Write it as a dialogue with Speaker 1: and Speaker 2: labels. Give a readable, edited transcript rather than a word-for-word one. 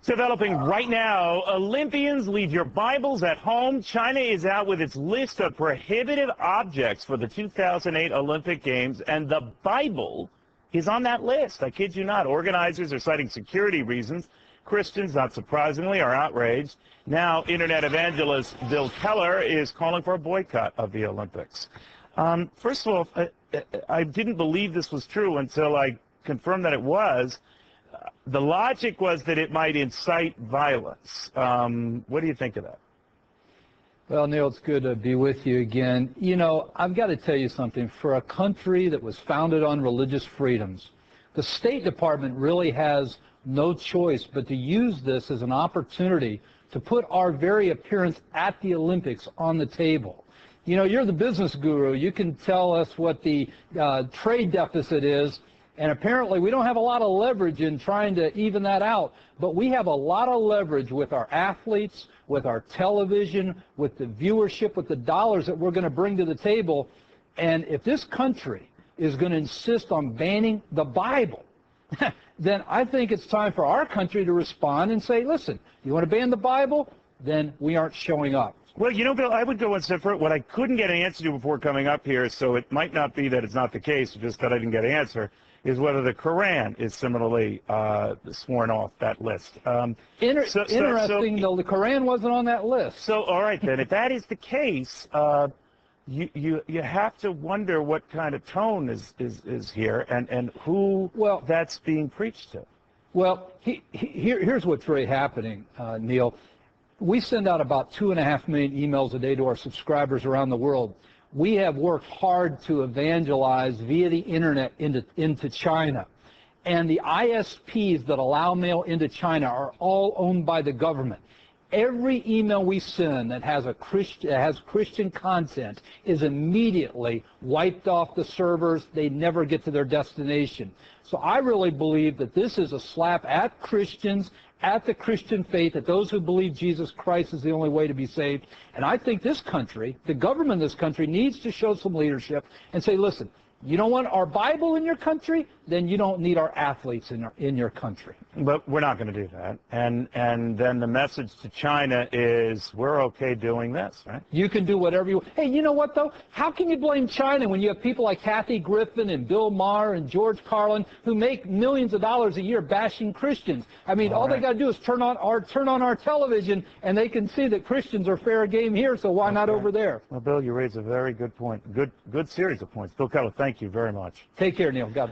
Speaker 1: Developing right now, Olympians, leave your Bibles at home. China is out with its list of prohibited objects for the 2008 Olympic Games, and the Bible is on that list. I kid you not. Organizers are citing security reasons. Christians, not surprisingly, are outraged. Now, Internet evangelist Bill Keller is calling for a boycott of the Olympics. First of all, I didn't believe this was true until I confirmed that it was. The logic was that it might incite violence. What do you think of that?
Speaker 2: Well, Neil, it's good to be with you again. You know, I've got to tell you something. For a country that was founded on religious freedoms, the State Department really has no choice but to use this as an opportunity to put our very appearance at the Olympics on the table. You know, you're the business guru. You can tell us what the trade deficit is. And apparently we don't have a lot of leverage in trying to even that out, but we have a lot of leverage with our athletes, with our television, with the viewership, with the dollars that we're going to bring to the table. And if this country is going to insist on banning the Bible, then I think it's time for our country to respond and say, listen, you want to ban the Bible? Then we aren't showing up.
Speaker 1: Well, you know, Bill, I would go one step further. What I couldn't get an answer to before coming up here, so it might not be that it's not the case, just that I didn't get an answer, is whether the Quran is similarly sworn off that list.
Speaker 2: Interesting, though, the Quran wasn't on that list.
Speaker 1: So, all right, then, if that is the case, you have to wonder what kind of tone is here and who that's being preached to.
Speaker 2: Well, here's what's really happening, Neil. We send out about 2.5 million emails a day to our subscribers around the world. We have worked hard to evangelize via the internet into China. And the ISPs that allow mail into China are all owned by the government. Every email we send that has Christian content is immediately wiped off the servers. They never get to their destination. So I really believe that this is a slap at Christians, at the Christian faith, at those who believe Jesus Christ is the only way to be saved. And I think this country, the government of this country, needs to show some leadership and say, listen, you don't want our Bible in your country, then you don't need our athletes in your country.
Speaker 1: But we're not going to do that. And then the message to China is we're okay doing this, right?
Speaker 2: You can do whatever you want. Hey, you know what, though? How can you blame China when you have people like Kathy Griffin and Bill Maher and George Carlin who make millions of dollars a year bashing Christians? I mean, all they got to do is turn on our television, and they can see that Christians are fair game here, so why not over there?
Speaker 1: Well, Bill, you raise a very good point. Good series of points. Bill Keller, thank you very much.
Speaker 2: Take care, Neil. God.